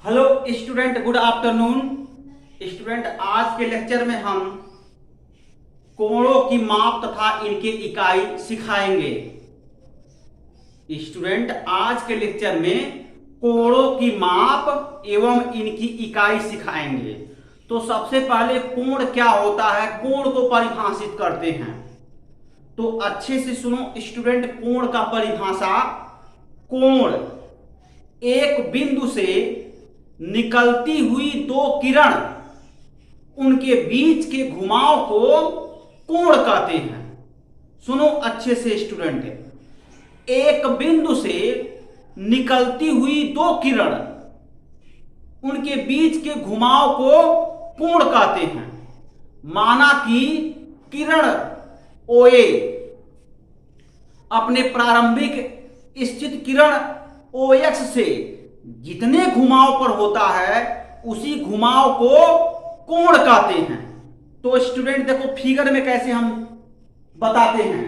Hello student, good afternoon. Student, आज के lecture में हम कोणों की माप तथा इनके इकाई सिखाएंगे। स्टूडेंट, आज के लेक्चर में कोणों की माप एवं इनकी इकाई सिखाएंगे। तो सबसे पहले कोण क्या होता है, कोण को परिभाषित करते हैं। तो अच्छे से सुनो स्टूडेंट, कोण का परिभाषा। कोण एक बिंदु से निकलती हुई दो किरण, उनके बीच के घुमाव को कोण कहते हैं। सुनो अच्छे से स्टूडेंट, एक बिंदु से निकलती हुई दो किरण, उनके बीच के घुमाव को कोण कहते हैं। माना कि किरण OA अपने प्रारंभिक स्थित किरण OX से जितने घुमाव पर होता है उसी घुमाव को कोण कहते हैं। तो स्टूडेंट देखो फिगर में कैसे हम बताते हैं।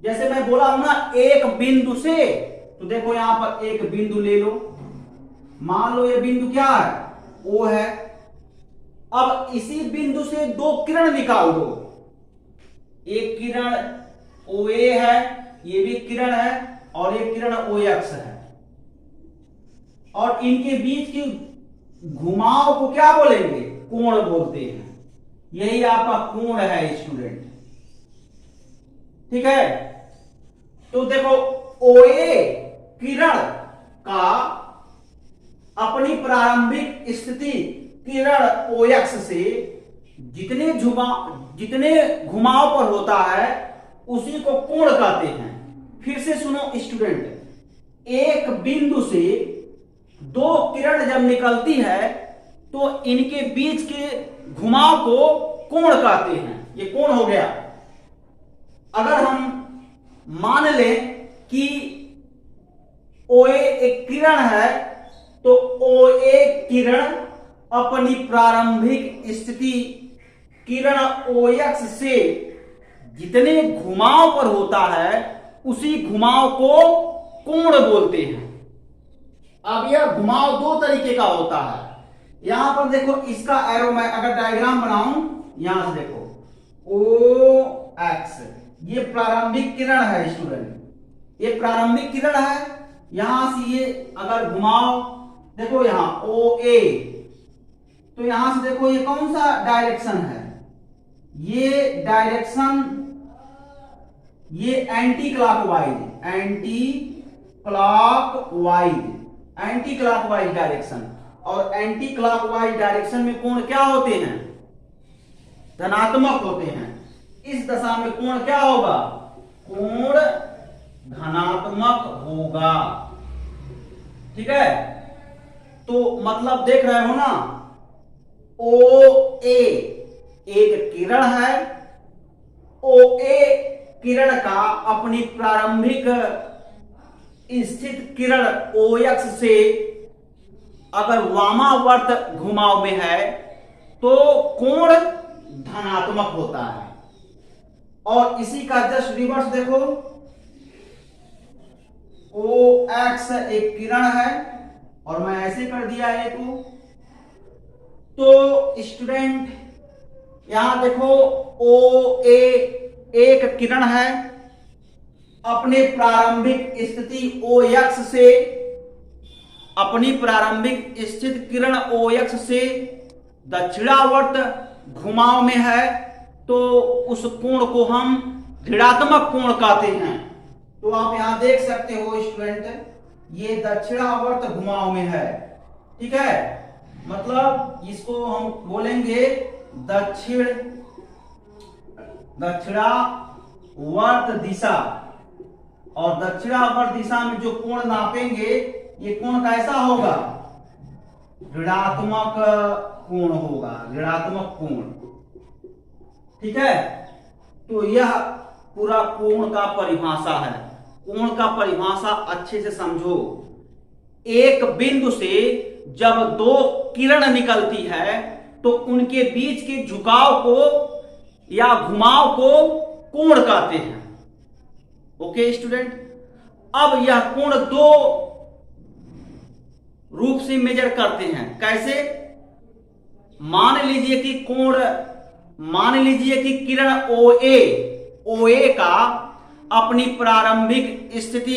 जैसे मैं बोला हूं ना, एक बिंदु से, तो देखो यहां पर एक बिंदु ले लो। मान लो ये बिंदु क्या है, O है। अब इसी बिंदु से दो किरण निकाल दो। एक किरण OA है, ये भी किरण है, और एक किरण OX है, और इनके बीच के घुमाव को क्या बोलेंगे, कोण बोलते हैं। यही आपका कोण है स्टूडेंट, ठीक है। तो देखो OA किरण का अपनी प्रारंभिक स्थिति किरण OX से जितने घुमाव पर होता है उसी को कोण कहते हैं। फिर से सुनो स्टूडेंट, एक बिंदु से दो किरण जब निकलती है तो इनके बीच के घुमाव को कोण कहते हैं। ये कोण हो गया। अगर हम मान लें कि OA एक किरण है, तो OA किरण अपनी प्रारंभिक स्थिति किरण OX से जितने घुमाव पर होता है उसी घुमाव को कोण बोलते हैं। अब यह घुमाव दो तरीके का होता है। यहां पर देखो, इसका एरो मैं अगर डायग्राम बनाऊं, यहां से देखो OX, ये प्रारंभिक किरण है स्टूडेंट, ये प्रारंभिक किरण है। यहां से ये अगर घुमाव देखो यहां OA, तो यहां से देखो ये कौन सा डायरेक्शन है, ये डायरेक्शन, ये एंटी क्लॉकवाइज डायरेक्शन। और एंटी क्लॉकवाइज डायरेक्शन में कोण क्या होते हैं, धनात्मक होते हैं। इस दशा में कोण क्या होगा, कोण धनात्मक होगा, ठीक है। तो मतलब देख रहे हो ना, OA एक किरण है, OA किरण का अपनी प्रारंभिक स्थित किरण OX से अगर वामावर्त घुमाव में है तो कोण धनात्मक होता है। और इसी का जस्ट रिवर्स देखो, OX एक किरण है और मैं ऐसे कर दिया है तो स्टूडेंट यहां देखो OA एक किरण है, अपने प्रारंभिक स्थिति OX से, अपनी प्रारंभिक स्थित किरण OX से दक्षिणावर्त घुमाव में है, तो उस कोण को हम ऋणात्मक कोण कहते हैं। तो आप यहां देख सकते हो स्टूडेंट, ये दक्षिणावर्त घुमाव में है, ठीक है। मतलब इसको हम बोलेंगे दक्षिणावर्त दिशा। और दक्षिणावर्त दिशा में जो कोण नापेंगे, ये कोण कैसा होगा, ऋणात्मक कोण होगा, ऋणात्मक कोण, ठीक है। तो यह पूरा कोण का परिभाषा है। कोण का परिभाषा अच्छे से समझो। एक बिंदु से जब दो किरण निकलती है तो उनके बीच के झुकाव को या घुमाव को कोण कहते हैं। ओके स्टूडेंट, अब यह कोण दो रूप से मेजर करते हैं। कैसे? मान लीजिए कि किरण OA का अपनी प्रारंभिक स्थिति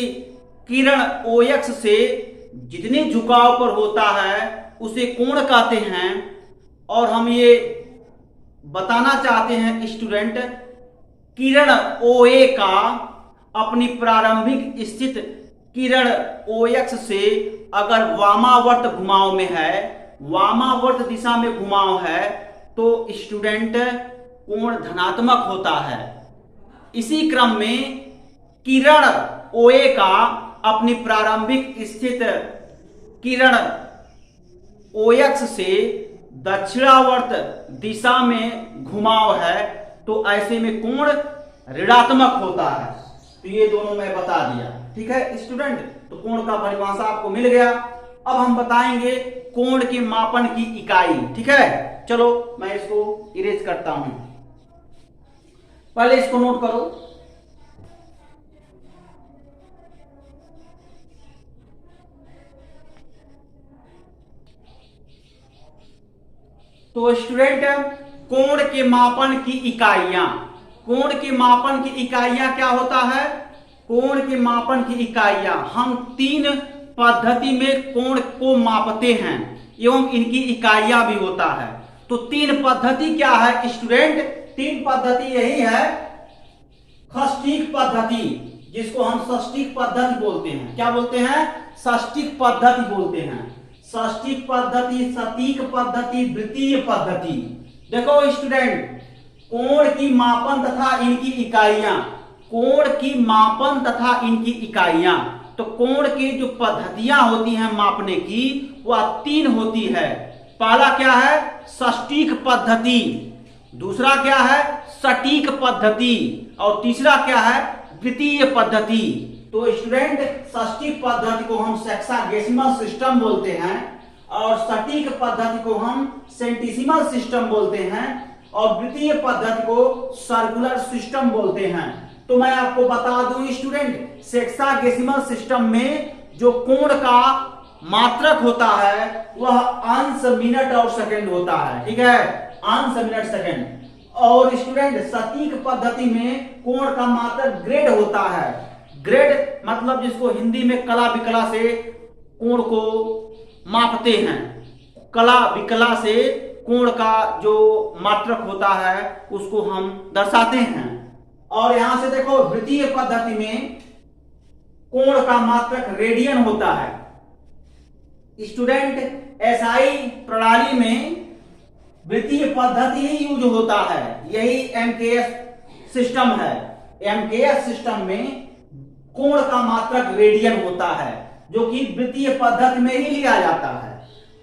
किरण OX से जितने झुकाव पर होता है उसे कोण कहते हैं। और हम ये बताना चाहते हैं स्टूडेंट, किरण OA का अपनी प्रारंभिक स्थिति किरण OX से अगर वामावर्त घुमाव में है, वामावर्त दिशा में घुमाव है, तो स्टूडेंट कोण धनात्मक होता है। इसी क्रम में किरण OA का अपनी प्रारंभिक स्थिति किरण OX से दक्षिणावर्त दिशा में घुमाव है, तो ऐसे में कोण ऋणात्मक होता है। तो ये दोनों मैं बता दिया। ठीक है स्टूडेंट, तो कोण का परिभाषा आपको मिल गया। अब हम बताएंगे कोण के मापन की इकाई। ठीक है, चलो मैं इसको इरेज करता हूं। पहले इसको नोट करो। तो स्टूडेंट, कोण के मापन की इकाइयां, कोण के मापन की इकाइयां क्या होता है? कोण के मापन की इकाइयां हम 3 पद्धति में कोण को मापते हैं एवं इनकी इकाइयां भी होता है। तो 3 पद्धति क्या है स्टूडेंट? 3 पद्धति यही है। षष्टिक पद्धति, जिसको हम षष्टिक पद्धति बोलते हैं। क्या बोलते हैं? षष्टिक पद्धति बोलते हैं। षष्टिक पद्धति, सटीक पद्धति, वृत्तीय पद्धति। देखो स्टूडेंट, कोण की मापन तथा इनकी इकाइयां, कोण की मापन तथा इनकी इकाइयां। तो कोण की जो पद्धतियां होती हैं मापने की, वह 3 होती है। पहला क्या है? षष्टिक पद्धति, दूसरा क्या है? सटीक पद्धति, और तीसरा क्या है? वृत्तीय पद्धति। तो स्टूडेंट, षष्टिक पद्धति को हम सेक्साडेसिमल सिस्टम बोलते हैं, और सटीक पद्धति को हम सेंटिसिमल सिस्टम बोलते हैं, और वृत्तीय पद्धति को सर्कुलर सिस्टम बोलते हैं। तो मैं आपको बता दूं स्टूडेंट, सेक्साडेसिमल सिस्टम में जो कोण का मात्रक होता है वह अंश, मिनट और सेकंड होता है। ठीक है, अंश, मिनट, सेकंड। और स्टूडेंट, सटीक पद्धति में कोण का मात्रक ग्रेड होता है। ग्रेड मतलब जिसको हिंदी में कला विकला से कोण को मापते हैं। कला विकला से कोण का जो मात्रक होता है उसको हम दर्शाते हैं। और यहां से देखो, वृत्तीय पद्धति में कोण का मात्रक रेडियन होता है। स्टूडेंट, SI प्रणाली में वृत्तीय पद्धति ही यूज होता है। यही MKS सिस्टम है। MKS सिस्टम में कोण का मात्रक रेडियन होता है, जो कि वृत्तीय पद्धति में ही लिया जाता है।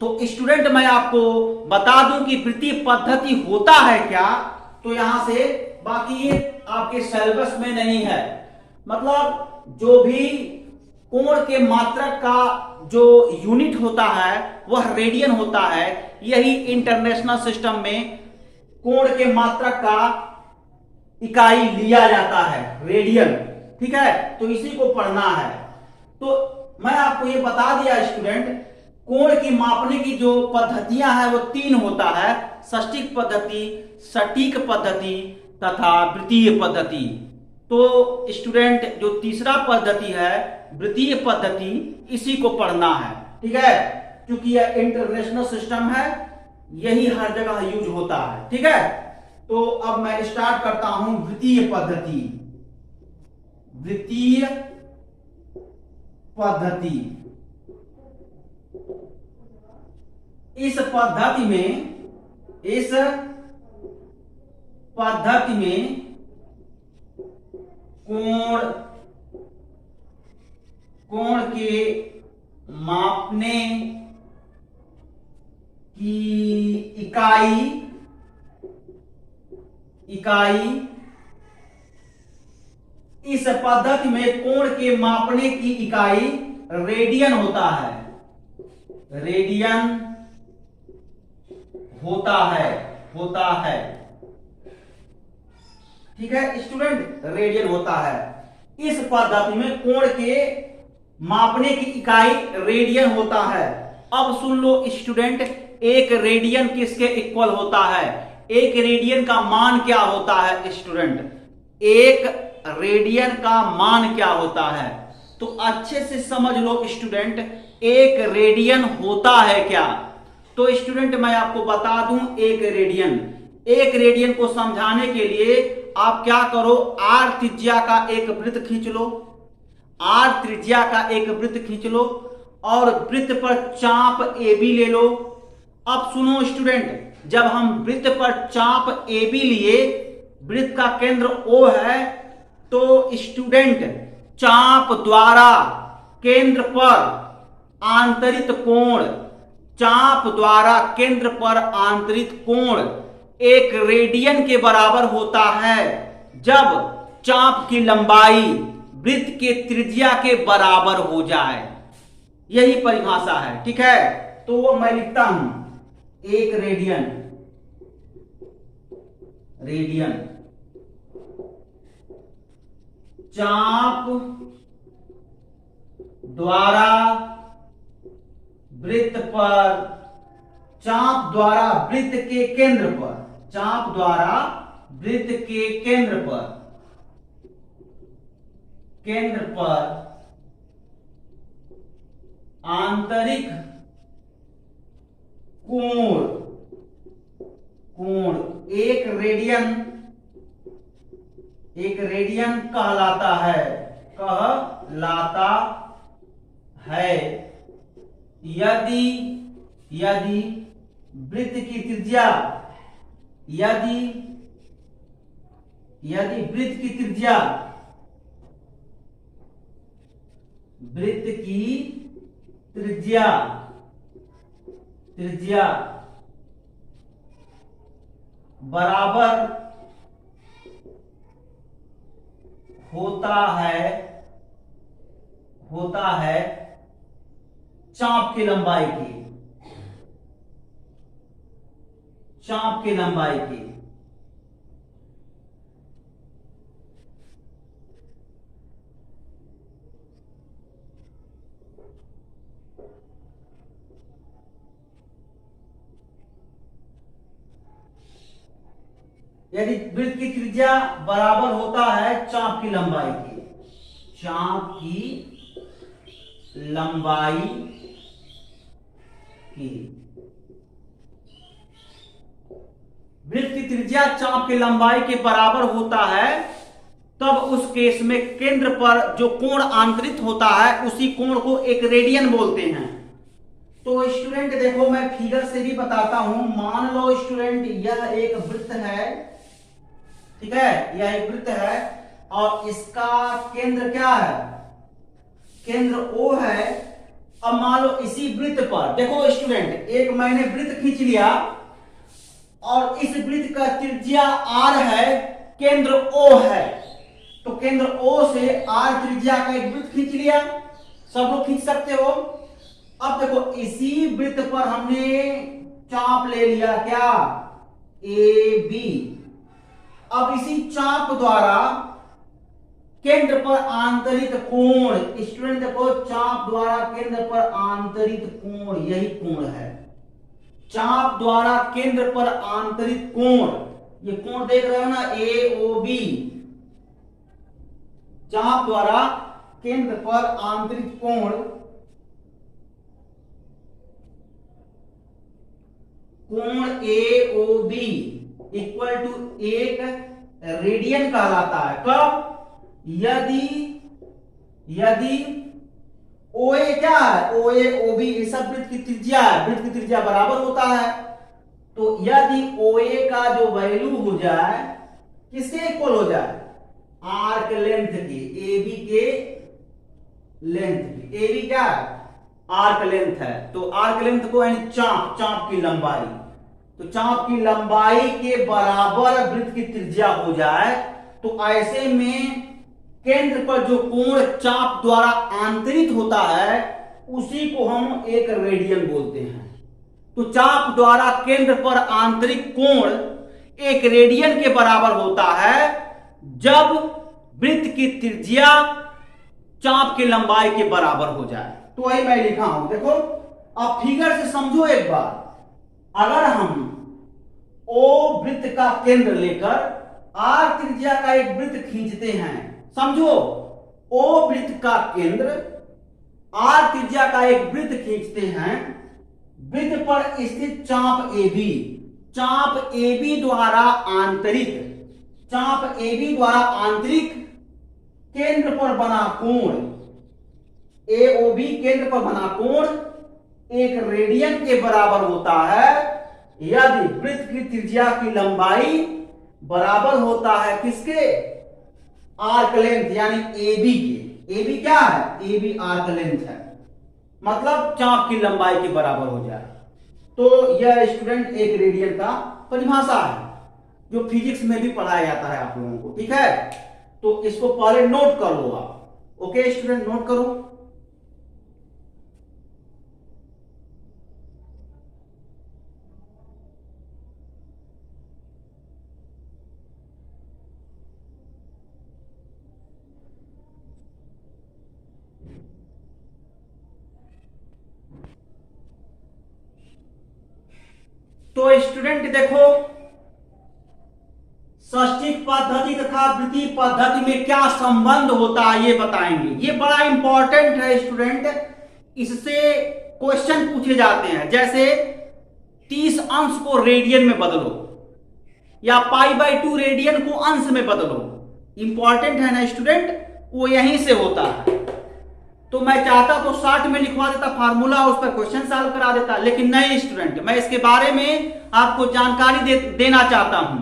तो स्टूडेंट, मैं आपको बता दूं कि वृत्तीय पद्धति होता है क्या। तो यहां से बाकी ये आपके सिलेबस में नहीं है। मतलब जो भी कोण के मात्रक का जो यूनिट होता है वह रेडियन होता है। यही इंटरनेशनल सिस्टम में कोण के मात्रक का इकाई लिया जाता है, रेडियन। ठीक है, तो इसी को पढ़ना है। तो मैं आपको ये बता दिया स्टूडेंट, कोण की मापने की जो पद्धतियां हैं वो 3 होता है। षष्टिक पद्धति, सटीक पद्धति तथा वृत्तीय पद्धति। तो स्टूडेंट, जो तीसरा पद्धति है वृत्तीय पद्धति, इसी को पढ़ना है। ठीक है, क्योंकि यह इंटरनेशनल सिस्टम है, यही हर जगह यूज होता है। ठीक है, तो अब मैं स्टार्ट करता हूं वृत्तीय पद्धति। वृत्तीय पद्धति, इस पद्धति में कोण के मापने की इकाई इस पद्धति में कोण के मापने की इकाई रेडियन होता है। रेडियन होता है। ठीक है स्टूडेंट, रेडियन होता है। इस पद्धति में कोण के मापने की इकाई रेडियन होता है। अब सुन लो स्टूडेंट, एक रेडियन किसके इक्वल होता है? एक रेडियन का मान क्या होता है स्टूडेंट? एक रेडियन का मान क्या होता है? तो अच्छे से समझ लो स्टूडेंट, एक रेडियन होता है क्या? तो स्टूडेंट मैं आपको बता दूं, एक रेडियन को समझाने के लिए आप क्या करो, आर त्रिज्या का एक वृत्त खींच लो, आर त्रिज्या का एक वृत्त खींच लो और वृत्त पर चाप AB ले लो। अब सुनो स्टूडेंट, जब हम वृत्त पर चाप AB लिए, वृत्त का केंद्र O है, तो स्टूडेंट चाप द्वारा केंद्र पर आंतरित कोण, चाप द्वारा केंद्र पर आंतरित कोण एक रेडियन के बराबर होता है जब चाप की लंबाई वृत्त के त्रिज्या के बराबर हो जाए। यही परिभाषा है, ठीक है। तो मैं लिखता हूं, एक रेडियन चाप द्वारा वृत्त पर, चाप द्वारा वृत्त के केंद्र पर, चाप द्वारा वृत्त के केंद्र पर आंतरिक कोण एक रेडियन कहलाता है यदि वृत्त की त्रिज्या, यदि वृत्त की त्रिज्या बराबर होता है चाप की लंबाई की, यदि वृत्त की त्रिज्या बराबर होता है चाप की लंबाई की, वृत्त की त्रिज्या चाप की लंबाई के बराबर होता है, तब उस केस में केंद्र पर जो कोण आंतरित होता है उसी कोण को एक रेडियन बोलते हैं। तो स्टूडेंट देखो, मैं फिगर से भी बताता हूं। मान लो स्टूडेंट, यह एक वृत्त है, ठीक है, यह एक वृत्त है और इसका केंद्र क्या है? केंद्र O है। अब मान लो इसी वृत्त पर देखो स्टूडेंट, एक मैंने वृत्त खींच लिया और इस वृत्त का त्रिज्या R है, केंद्र O है, तो केंद्र O से R त्रिज्या का एक वृत्त खींच लिया। सब लोग खींच सकते हो। अब देखो, इसी वृत्त पर हमने चाप ले लिया, क्या? AB। अब इसी चाप द्वारा केंद्र पर आंतरित कोण, स्टूडेंट देखो, चाप द्वारा केंद्र पर आंतरित कोण, यही कोण है। चाप द्वारा केंद्र पर आंतरित कोण, ये कोण देख रहे हो ना, AOB। चाप द्वारा केंद्र पर आंतरिक कोण AOB इक्वल टू एक रेडियन कहलाता है। कब? यदि OA क्या है? OA OB ये सब वृत्त की त्रिज्या है, वृत्त की त्रिज्या बराबर होता है। तो यदि OA का जो वैल्यू हो जाए, किसके इक्वल हो जाए? आर्क लेंथ की, AB के लेंथ की। AB क्या है? आर्क लेंथ है। तो आर्क लेंथ को यानी चाप की लंबाई, तो चाप की लंबाई के बराबर वृत्त की त्रिज्या हो जाए, तो ऐसे में केंद्र पर जो कोण चाप द्वारा आंतरित होता है उसी को हम एक रेडियन बोलते हैं। तो चाप द्वारा केंद्र पर आंतरिक कोण एक रेडियन के बराबर होता है जब वृत्त की त्रिज्या चाप की लंबाई के बराबर हो जाए। तो वही मैं लिखा हूं, देखो, अब फिगर से समझो एक बार, अगर हम ओ वृत्त का केंद्र लेकर आर त्रिज्या का एक वृत्त खींचते हैं, समझो ओ वृत्त का केंद्र आर त्रिज्या का एक वृत्त खींचते हैं, वृत्त पर स्थित चाप AB द्वारा आंतरिक केंद्र पर बना कोण, AOB केंद्र पर बना कोण 1 रेडियन के बराबर होता है यदि वृत्त की त्रिज्या की लंबाई बराबर होता है किसके, आर्क लेंथ यानी AB के। AB क्या है, AB आर्क लेंथ है, मतलब चाप की लंबाई के बराबर हो जाए। तो यह स्टूडेंट 1 रेडियन का परिभाषा है जो फिजिक्स में भी पढ़ाया जाता है आप लोगों को, ठीक है। तो इसको पहले नोट कर लो आप, ओके स्टूडेंट, नोट करो। तो स्टूडेंट देखो, षष्ठिक पद्धति तथा वृत्तीय पद्धति में क्या संबंध होता है ये बताएंगे। ये बड़ा इंपॉर्टेंट है स्टूडेंट, इससे क्वेश्चन पूछे जाते हैं, जैसे 30 अंश को रेडियन में बदलो या π/2 रेडियन को अंश में बदलो। इंपॉर्टेंट है ना स्टूडेंट, वो यहीं से होता है। तो मैं चाहता तो 60 में लिखवा देता फार्मूला, उस पर क्वेश्चन सॉल्व करा देता, लेकिन नहीं स्टूडेंट, मैं इसके बारे में आपको जानकारी देना चाहता हूं।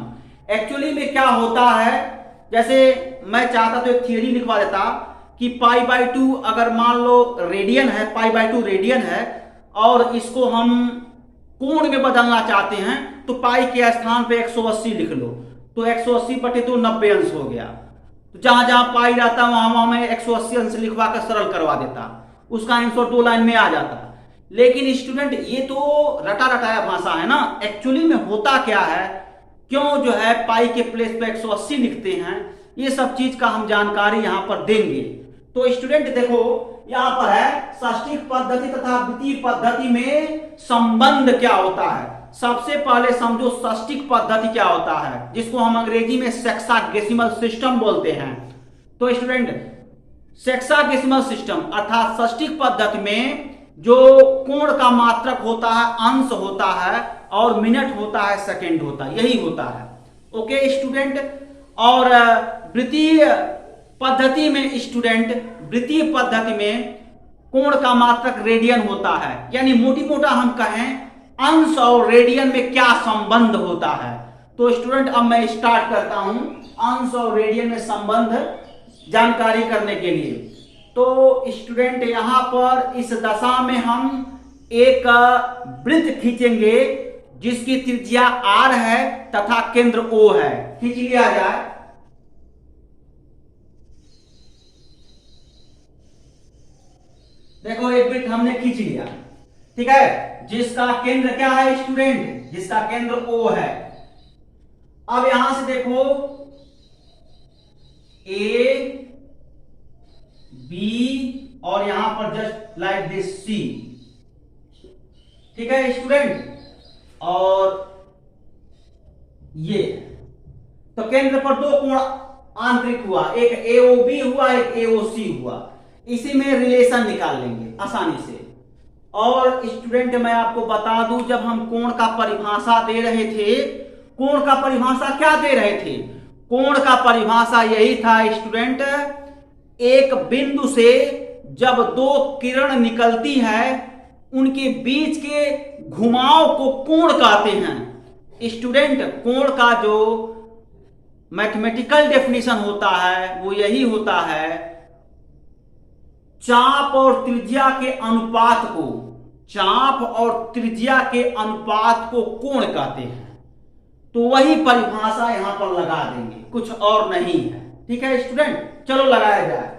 एक्चुअली में क्या होता है, जैसे मैं चाहता तो एक थियरी लिखवा देता कि π/2 अगर मान लो रेडियन है, π/2 रेडियन है और इसको हम कोण में बदलना चाहते हैं तो पाई के स्थान पे 180 लिख लो, तो 180/2 90 अंश हो गया। तो जहां जहां पाई रहता वहां मैं 180 अंश लिखवा कर सरल करवा देता, उसका आंसर 2 लाइन में आ जाता। लेकिन स्टूडेंट ये तो रटा रटाया भाषा है ना, एक्चुअली में होता क्या है, क्यों जो है पाई के प्लेस पे 180 लिखते हैं, ये सब चीज का हम जानकारी यहां पर देंगे। तो स्टूडेंट देखो यहां पर है षष्ठिक पद्धति तथा वृत्तीय पद्धति में संबंध क्या होता है। सबसे पहले समझो षष्ठिक पद्धति क्या होता है, जिसको हम अंग्रेजी में सेक्साडेसिमल सिस्टम बोलते हैं। तो स्टूडेंट सेक्साडेसिमल सिस्टम अर्थात षष्ठिक पद्धति में जो कोण का मात्रक होता है अंश होता है और मिनट होता है सेकंड होता है, यही होता है, ओके स्टूडेंट। और वृत्तीय पद्धति में स्टूडेंट, वृत्तीय पद्धति में कोण का मात्रक रेडियन होता है, यानी मोटी मोटा हम कहें अंश और रेडियन में क्या संबंध होता है। तो स्टूडेंट अब मैं स्टार्ट करता हूं अंश और रेडियन में संबंध जानकारी करने के लिए। तो स्टूडेंट यहां पर इस दशा में हम एक वृत्त खींचेंगे जिसकी त्रिज्या r है तथा केंद्र O है, खींच लिया जाए। देखो एक वृत्त हमने खींच लिया, ठीक है, जिसका केंद्र क्या है स्टूडेंट, जिसका केंद्र O है। अब यहां से देखो A B और यहां पर जस्ट लाइक दिस C, ठीक है स्टूडेंट। और ये तो केंद्र पर 2 कोण आंतरिक हुआ, एक AOB हुआ, एक AOC हुआ, इसी में रिलेशन निकाल लेंगे आसानी से। और स्टूडेंट मैं आपको बता दूं, जब हम कोण का परिभाषा दे रहे थे, कोण का परिभाषा क्या दे रहे थे, कोण का परिभाषा यही था स्टूडेंट, एक बिंदु से जब 2 किरण निकलती है उनके बीच के घुमाव को कोण कहते हैं। स्टूडेंट कोण का जो मैथमेटिकल डेफिनेशन होता है वो यही होता है, चाप और त्रिज्या के अनुपात को, चाप और त्रिज्या के अनुपात को कोण कहते हैं। तो वही परिभाषा यहां पर लगा देंगे, कुछ और नहीं है, ठीक है स्टूडेंट। चलो लगाया जाए।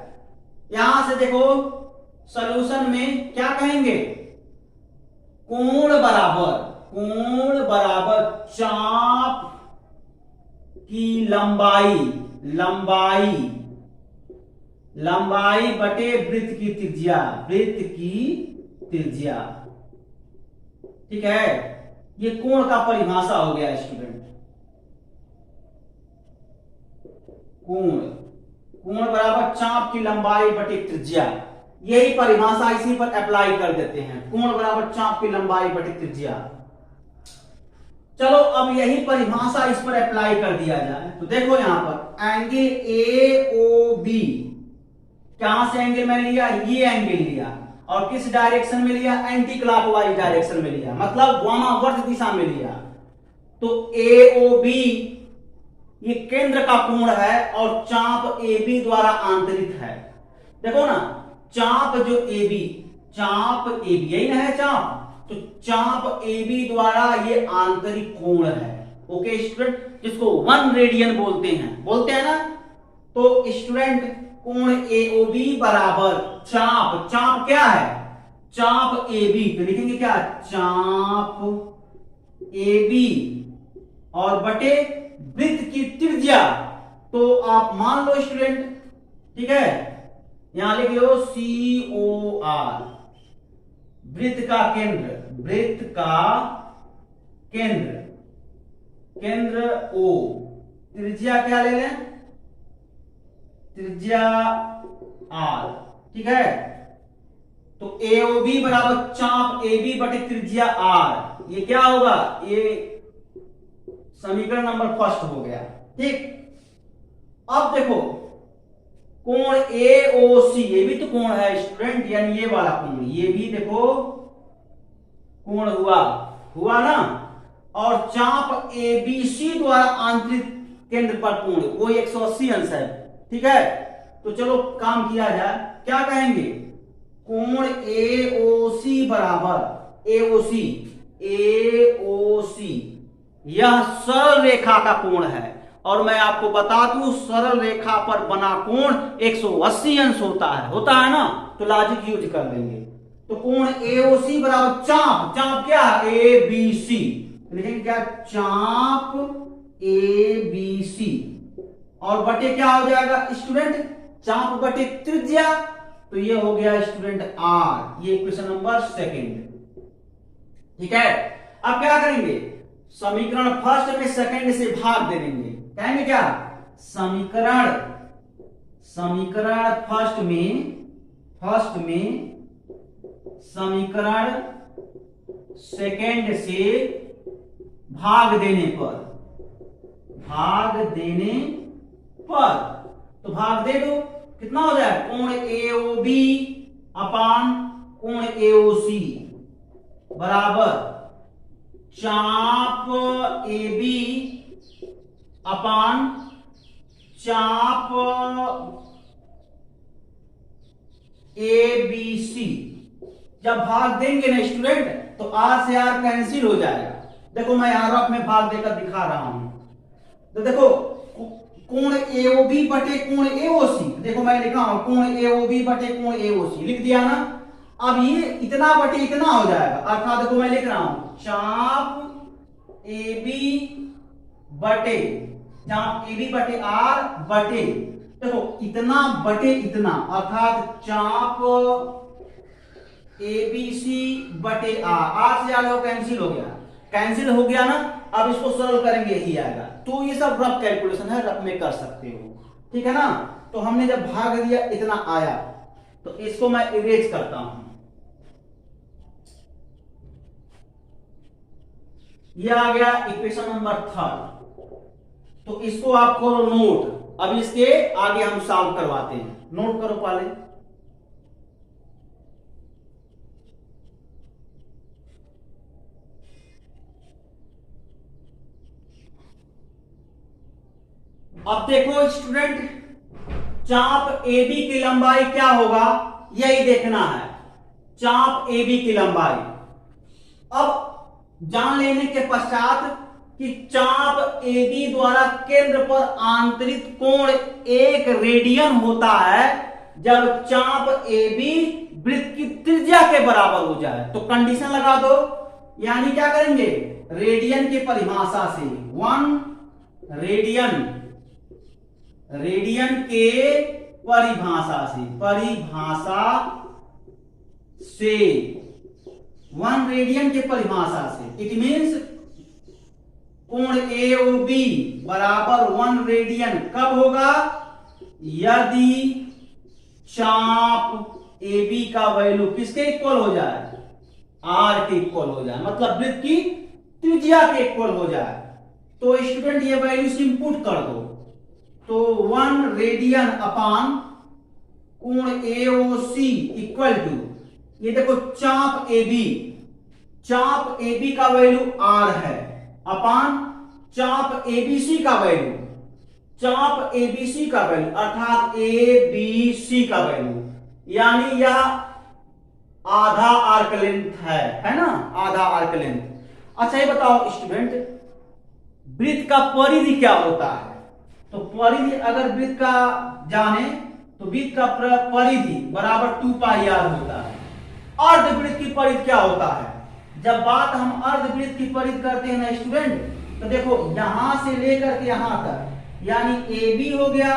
यहां से देखो सॉल्यूशन में क्या कहेंगे, कोण बराबर चाप की लंबाई बटे वृत्त की त्रिज्या, ठीक है, ये कोण का परिभाषा हो गया स्टूडेंट। कोण, कोण बराबर चाप की लंबाई बटे त्रिज्या, यही परिभाषा इसी पर अप्लाई कर देते हैं। कोण बराबर चाप की लंबाई बटे त्रिज्या। चलो अब यही परिभाषा इस पर अप्लाई कर दिया जाए तो देखो यहां पर एंगल AOB, कहां से एंगल मैंने लिया, ये एंगल लिया, और किस डायरेक्शन में लिया, एंटी क्लॉकवाइज डायरेक्शन में लिया, मतलब वामावर्त दिशा में लिया। तो AOB ये केंद्र का कोण है और चाप AB द्वारा आंतरित है। देखो ना, चाप जो AB, चाप AB यही ना है चाप, तो चाप AB द्वारा ये आंतरिक कोण है। ओके स्टूडेंट, जिसको 1 रेडियन बोलते हैं ना। तो स्टूडेंट कोण AOB बराबर चाप, चाप क्या है, चाप AB, तो लिखेंगे क्या, चाप AB और बटे वृत्त की त्रिज्या। तो आप मान लो स्टूडेंट, ठीक है, यहां लिख लो COR, वृत्त का केंद्र, वृत्त का केंद्र, केंद्र O, त्रिज्या क्या ले लें, त्रिज्या R, ठीक है। तो AOB बराबर चाप AB बटे त्रिज्या R, ये क्या होगा, ये समीकरण नंबर फर्स्ट हो गया। ठीक, अब देखो कोण AOC, ये भी तो कोण है स्टूडेंट, यानी ये वाला कोण, ये भी देखो कोण हुआ ना, और चाप ABC द्वारा आंतरिक केंद्र पर कोण वो 180 अंश है। ठीक है, तो चलो काम किया जाए, क्या कहेंगे, कोण AOC बराबर AOC यह सरल रेखा का कोण है, और मैं आपको बता दूं सरल रेखा पर बना कोण 180 अंश होता है ना, तो लॉजिक यूज कर लेंगे। तो कोण AOC बराबर चाप, चाप क्या है, ABC, लिखेंगे क्या, चाप ABC और बटे क्या हो जाएगा स्टूडेंट, चाप बटे त्रिज्या, तो ये हो गया स्टूडेंट R, ये क्वेश्चन नंबर सेकंड। ठीक है, अब क्या करेंगे, समीकरण फर्स्ट में सेकंड से भाग दे देंगे, कहेंगे क्या, समीकरण फर्स्ट में समीकरण सेकंड से भाग देने पर तो भाग दे दो, कितना हो जाए, कोण AOB अपान कोण AOC बराबर चाप AB अपान चाप ABC। जब भाग देंगे ना स्टूडेंट तो R से R कैंसिल हो जाएगा। देखो मैं आरोप में भाग देकर दिखा रहा हूं, तो देखो कोण AOB बटे कोण AOC, देखो मैं लिखा हूं कोण AOB बटे कोण AOC, लिख दिया ना। अब ये इतना बटे इतना हो जाएगा, अर्थात देखो मैं लिख रहा हूं चाप AB बटे R बटे, देखो इतना बटे इतना, अर्थात चाप ABC बटे R से R कैंसिल हो गया ना। अब इसको सरल करेंगे यही आएगा। तो ये सब रफ कैलकुलेशन है, रफ में कर सकते हो, ठीक है ना। तो हमने जब भाग दिया इतना आया, तो इसको मैं इरेज करता हूं। ये आ गया इक्वेशन नंबर थर्ड। तो इसको आप करो नोट, अब इसके आगे हम सॉल्व करवाते हैं, नोट करो पहले। अब देखो स्टूडेंट, चाप AB की लंबाई क्या होगा यही देखना है, चाप AB की लंबाई। अब जान लेने के पश्चात कि चाप AB द्वारा केंद्र पर आंतरिक कोण 1 रेडियन होता है जब चाप AB वृत्त की त्रिज्या के बराबर हो जाए, तो कंडीशन लगा दो। यानी क्या करेंगे, रेडियन की परिभाषा से 1 रेडियन के परिभाषा से 1 रेडियन के परिभाषा से। इट मीन्स कोण AOB बराबर 1 रेडियन कब होगा? यदि चाप AB का वैल्यू किसके इक्वल हो जाए? R के इक्वल हो जाए, मतलब वृत्त की त्रिज्या के इक्वल हो जाए। तो स्टूडेंट ये वैल्यूज इंपुट कर दो। तो 1 रेडियन अपान कोण AOC इक्वल टू, ये देखो चाप AB का वैल्यू R है, अपान चाप ABC का वैल्यू, अर्थात ABC का वैल्यू, यानी यह आधा आर्क लेंथ है ना, आधा आर्क लेंथ। अच्छा ये बताओ स्टूडेंट, वृत्त का परिधि क्या होता है? तो परिधि अगर वृत्त का जाने तो वृत्त का परिधि बराबर 2 पाई r होता है। अर्धवृत्त की परिधि क्या होता है? जब बात हम अर्धवृत्त की परिधि करते हैं ना स्टूडेंट, तो देखो यहां से लेकर के यहां तक यानी AB हो गया,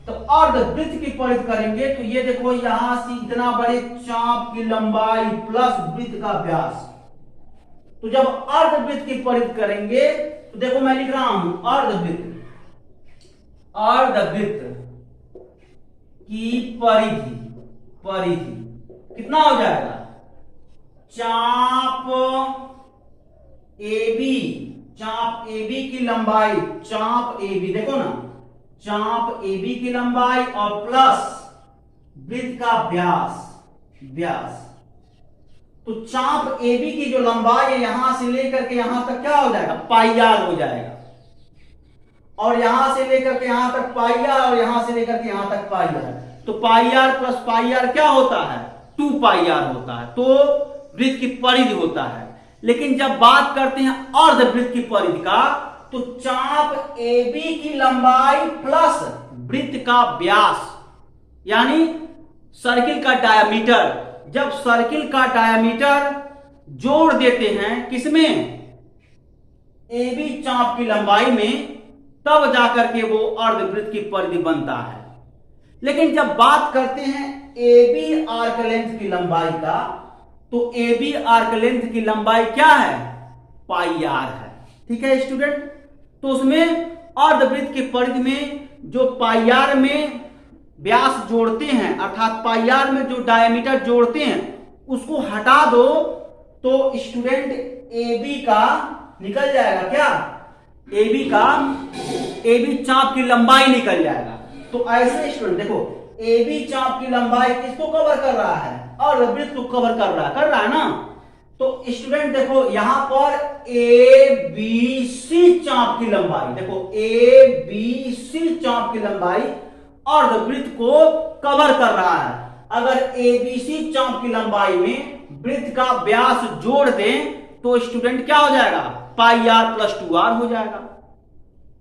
तो अर्धवृत्त की परिधि करेंगे तो ये देखो यहां से इतना बड़े चाप की लंबाई प्लस वृत्त का व्यास। तो जब अर्धवृत्त की परिधि करेंगे तो देखो मैं लिख रहा हूं अर्धवृत्त की परिधि कितना हो जाएगा? चाप AB की लंबाई, चाप AB देखो ना, चाप AB की लंबाई और प्लस वृत्त का व्यास। तो चाप AB की जो लंबाई है यहां से लेकर के यहां तक क्या हो जाएगा? पाई r हो जाएगा, और यहां से लेकर के यहां तक पाई r, और यहां से लेकर के यहां तक पाई r। तो पाई r प्लस पाई r क्या होता है? 2 पाई r होता है। तो वृत्त की परिधि होता है। लेकिन जब बात करते हैं अर्धवृत्त की परिधि का, तो चाप AB की लंबाई प्लस वृत्त का व्यास, यानी सर्किल का डायामीटर, जब सर्किल का डायामीटर जोड़ देते हैं किसमें? AB चाप की लंबाई में, तब जाकर के वो अर्धवृत्त की परिधि बनता है। लेकिन जब बात करते हैं AB आर्क लेंथ की लंबाई का, तो AB आर्क लेंथ की लंबाई क्या है? पाई r है। ठीक है स्टूडेंट, तो उसमें अर्धवृत्त की परिधि में जो पाई r में व्यास जोड़ते हैं, अर्थात पाई r में जो डायमीटर जोड़ते हैं उसको हटा दो, तो स्टूडेंट AB का निकल जाएगा क्या? AB चाप की लंबाई निकल जाएगा। तो ऐसे स्टूडेंट देखो, AB चाप की लंबाई किसको कवर कर रहा है? अर्धवृत्त को कवर कर रहा है ना। तो स्टूडेंट देखो यहां पर ABC चाप की लंबाई, देखो ABC चाप की लंबाई अर्धवृत्त को कवर कर रहा है। अगर ABC चाप की लंबाई में वृत्त का व्यास जोड़ दें तो स्टूडेंट क्या हो जाएगा? पाई r प्लस 2r हो जाएगा।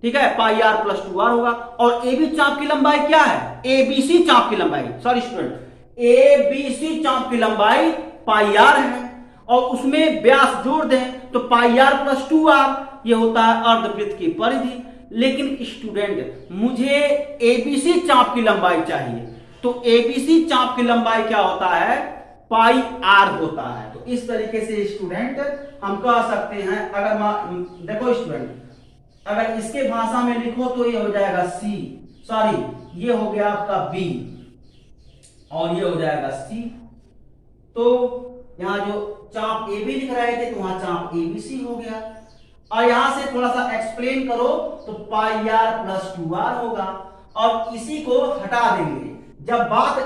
ठीक है, पाई r प्लस 2r होगा। और AB चाप की लंबाई क्या है? ABC चाप की लंबाई, सॉरी स्टूडेंट, ABC चाप की लंबाई पाई r है, और उसमें व्यास जोड़ दें तो पाई r प्लस 2r, ये होता है अर्धवृत्त की परिधि। लेकिन स्टूडेंट मुझे ABC चाप की लंबाई चाहिए, तो ABC चाप की लंबाई क्या होता है? पाई r होता है। तो इस तरीके से स्टूडेंट हम कह सकते हैं, अगर देखो स्टूडेंट, अगर इसके भाषा में लिखो तो ये हो जाएगा C, सॉरी ये हो गया आपका B, और ये हो जाएगा C। तो यहां जो चाप AB लिख रहे थे तो वहां चाप ABC हो गया। और यहां से थोड़ा सा एक्सप्लेन करो तो पाई r प्लस 2r होगा, और इसी को हटा देंगे। जब बात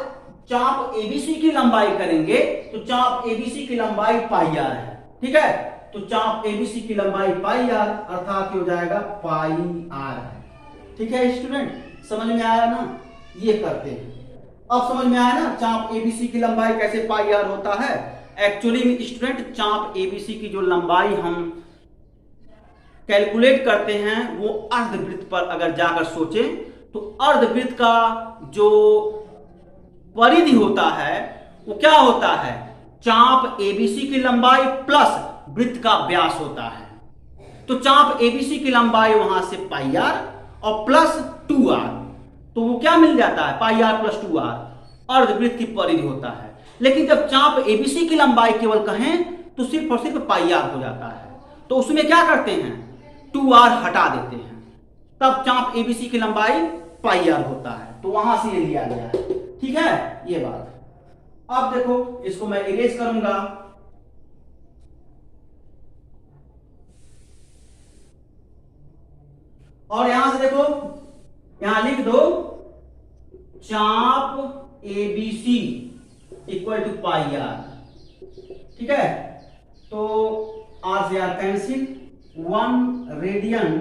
चाप ABC की लंबाई करेंगे तो चाप ABC की लंबाई पाई r है। ठीक है, तो चाप ABC की लंबाई पाई r, अर्थात हो जाएगा पाई r है। ठीक है स्टूडेंट, समझ में आया ना? ये करते हैं, अब समझ में आया ना चाप ABC की लंबाई कैसे पाई r होता है। एक्चुअली में स्टूडेंट चाप ABC की जो लंबाई हम कैलकुलेट करते हैं वो अर्धवृत्त पर अगर जाकर सोचें तो अर्धवृत्त का जो परिधि होता है वो क्या होता है? चाप ABC की लंबाई प्लस वृत्त का व्यास होता है। तो चाप ABC की लंबाई वहां से पाई r और प्लस 2r, तो वो क्या मिल जाता है? पाई r प्लस 2r, अर्धवृत्त की परिधि होता है। लेकिन जब चाप ABC की लंबाई केवल कहें तो सिर्फ और सिर्फ पाई आर हो जाता है। तो उसमें क्या करते हैं, 2r हटा देते हैं, तब चाप एबीसी की लंबाई पाई आर होता है। तो वहां से ये लिया गया है, ठीक है ये बात। अब देखो इसको मैं इरेज करूंगा, और यहां से देखो यहां लिख दो चाप ABC equal to pi R, ठीक है। तो आर से R cancel, 1 radian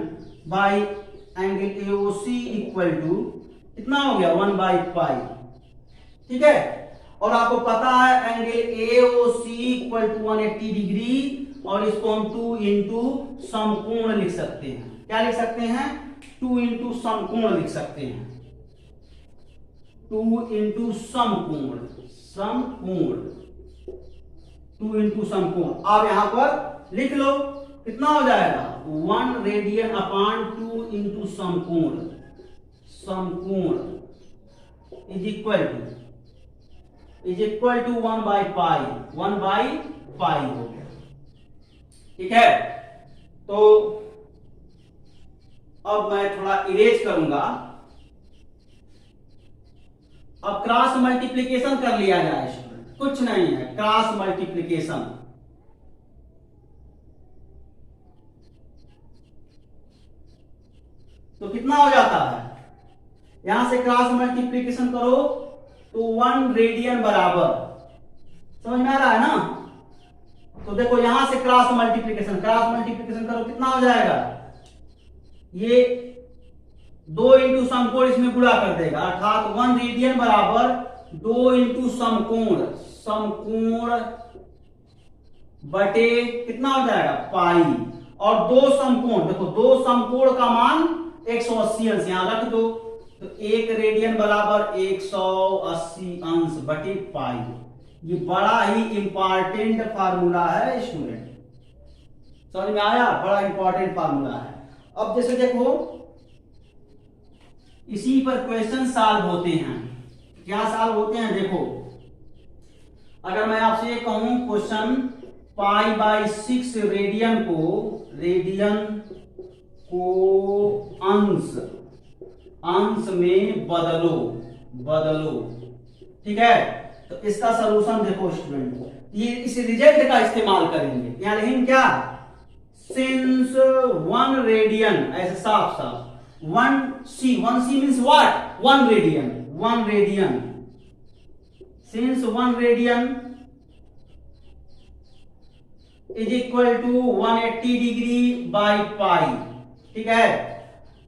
by angle AOC equal to कितना हो गया 1 बाई पाई, ठीक है। और आपको पता है angle AOC equal to 180 degree, और इसको हम 2 इंटू समकोण लिख सकते हैं। क्या लिख सकते हैं, 2 इंटू समकोण लिख सकते हैं, 2 इंटू समकोण, समकोण 2 इंटू समकोण। आप यहां पर लिख लो कितना हो जाएगा 1 रेडियन अपान 2 इंटू समकोण, समकोण is equal to 1 by pi, 1 by pi हो गया, ठीक है। तो अब मैं थोड़ा इरेज करूंगा। अब क्रॉस मल्टीप्लीकेशन कर लिया जाए स्टूडेंट, कुछ नहीं है, क्रॉस मल्टीप्लीकेशन। तो कितना हो जाता है, यहां से क्रॉस मल्टीप्लीकेशन करो तो 1 रेडियन बराबर, समझ में आ रहा है ना। तो देखो यहां से क्रॉस मल्टीप्लीकेशन करो कितना हो जाएगा, ये 2 इंटू समकोण इसमें गुणा कर देगा, अर्थात 1 रेडियन बराबर 2 इंटू समकोण, समकोण बटे कितना हो जाएगा पाई, और 2 समकोण, देखो 2 समकोण का मान 180 अंश यहां रख दो, तो 1 रेडियन बराबर 180 अंश बटे पाई। ये बड़ा ही इंपॉर्टेंट फार्मूला है स्टूडेंट, समझ में आया, बड़ा इंपॉर्टेंट फार्मूला है। अब जैसे देखो इसी पर क्वेश्चन सॉल्व होते हैं, क्या सॉल्व होते हैं देखो, अगर मैं आपसे ये कहूं क्वेश्चन पाई बाई 6 रेडियन को अंश में बदलो, ठीक है। तो इसका सलूशन देखो स्टूडेंट, ये इस रिजल्ट का इस्तेमाल करेंगे, यहां लिखेंगे क्या, सिंस 1 रेडियन, ऐसे साफ 1c means what 1 radian, since 1 radian is equal to 180 degree by pi, ठीक है।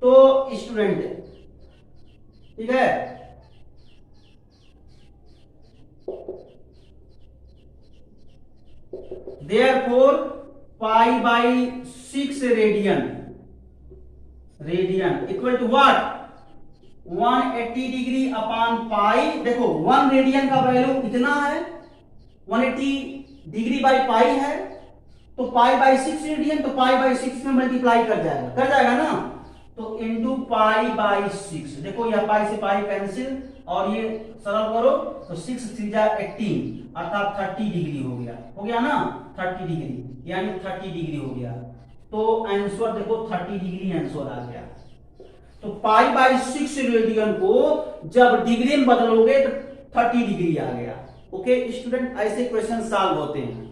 तो स्टूडेंट, ठीक है, therefore pi by 6 radian equal to what 180 degree upon pi. देखो 1 रेडियन का वैल्यू इतना है, 180 डिग्री बाई पाई है, तो पाई बाई 6 रेडियन, तो पाई बाई 6 में मल्टीप्लाई कर जाएगा ना, तो इंटू पाई बाई 6। देखो यह पाई से पाई कैंसिल, और ये सरल करो तो 6 3 जा 18, अर्थात 30 डिग्री हो गया ना, 30 डिग्री यानी 30 डिग्री हो गया। तो आंसर देखो 30 डिग्री आंसर आ गया। तो पाई बाई 6 रेडियन को जब डिग्री में बदलोगे तो 30 डिग्री आ गया। ओके स्टूडेंट, ऐसे क्वेश्चन सॉल्व होते हैं।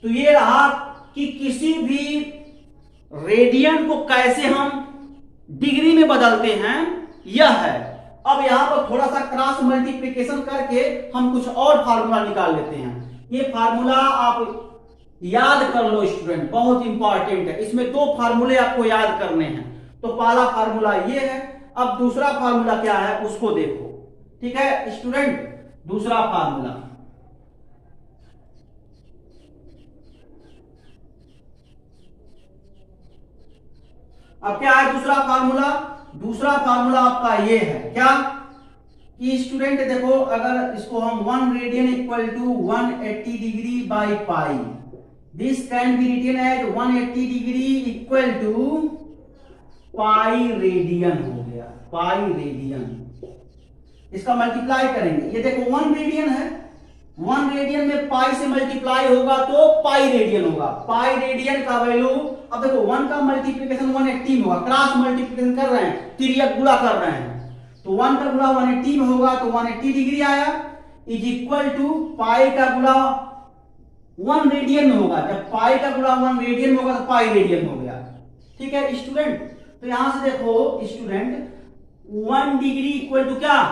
तो ये रहा कि किसी भी रेडियन को कैसे हम डिग्री में बदलते हैं, यह है। अब यहां पर थोड़ा सा क्रॉस मल्टीप्लिकेशन करके हम कुछ और फार्मूला निकाल लेते हैं। ये फार्मूला आप याद कर लो स्टूडेंट, बहुत इंपॉर्टेंट है। इसमें 2 फार्मूले आपको याद करने हैं। तो पहला फार्मूला ये है, अब दूसरा फार्मूला क्या है उसको देखो, ठीक है स्टूडेंट। दूसरा फार्मूला, अब क्या है दूसरा फार्मूला? दूसरा फार्मूला आपका ये है क्या कि स्टूडेंट देखो, अगर इसको हम 1 radian equal to 180 degree by pi, this can be written as 180 degree equal to pi radian हो गया, पाई रेडियन। इसका मल्टीप्लाई करेंगे, ये देखो 1 रेडियन है 1 रेडियन में पाई से मल्टीप्लाई होगा तो पाई रेडियन होगा। पाई रेडियन का वैल्यू, अब देखो 1 का मल्टीप्लिकेशन 180 में होगा, क्रॉस मल्टीप्लिकेशन कर रहे हैं, तिर्यक गुणा कर रहे हैं, तो 1 का गुणा 180 में होगा तो 180 डिग्री आया, इज इक्वल टू पाई का गुणा 1 रेडियन में होगा। जब पाई का गुणा 1 रेडियन में होगा तो पाई रेडियन हो गया। ठीक है स्टूडेंट, तो यहां से देखो स्टूडेंट 1 डिग्री इक्वल टू क्या,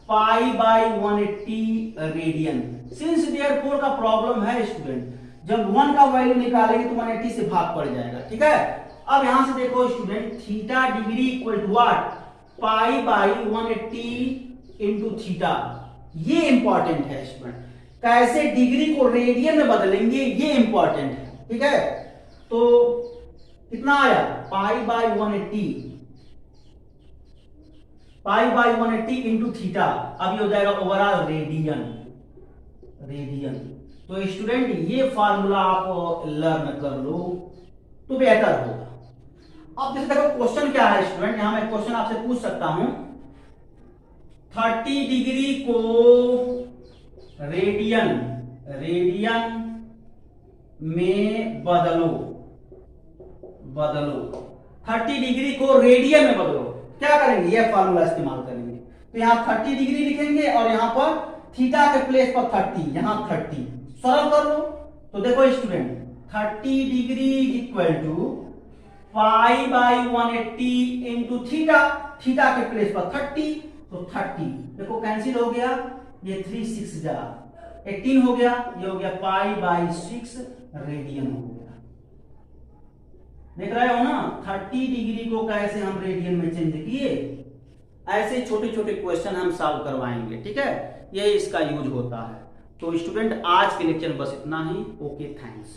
पाई बाई 180 रेडियन। सिंस देयरफॉर का प्रॉब्लम है स्टूडेंट, जब 1 का वैल्यू निकालेंगे तो 180 से भाग पड़ जाएगा। ठीक है, अब यहां से देखो student theta degree equal to what, pi by 180 into theta. ये इंपॉर्टेंट है स्टूडेंट, कैसे डिग्री को रेडियन में बदलेंगे ये इंपॉर्टेंट है। ठीक है, तो कितना आया, पाई by 180, pi by 180 into theta, अब ये हो जाएगा ओवरऑल रेडियन। रेडियन तो स्टूडेंट ये फार्मूला आप लर्न कर लो तो बेहतर होगा। अब जैसे देखो क्वेश्चन क्या है स्टूडेंट, यहां मैं क्वेश्चन आपसे पूछ सकता हूं, 30 डिग्री को रेडियन में बदलो 30 डिग्री को रेडियन में बदलो। क्या करेंगे, ये फार्मूला इस्तेमाल करेंगे, तो यहां 30 डिग्री लिखेंगे और यहां पर थीटा के प्लेस पर 30, यहां 30 सरल कर लो। तो देखो student 30 degree equal to pi by 180 into theta, theta के प्लेस पर 30, तो 30 देखो कैंसिल हो गया, ये 3 6 जा 18 हो गया, ये हो गया पाई बाई 6 रेडियन हो गया। देख रहे हो ना 30 डिग्री को कैसे हम रेडियन में चेंज किए। ऐसे छोटे छोटे क्वेश्चन हम सॉल्व करवाएंगे। ठीक है, यही इसका यूज होता है। तो स्टूडेंट आज के लेक्चर में बस इतना ही। Okay, thanks.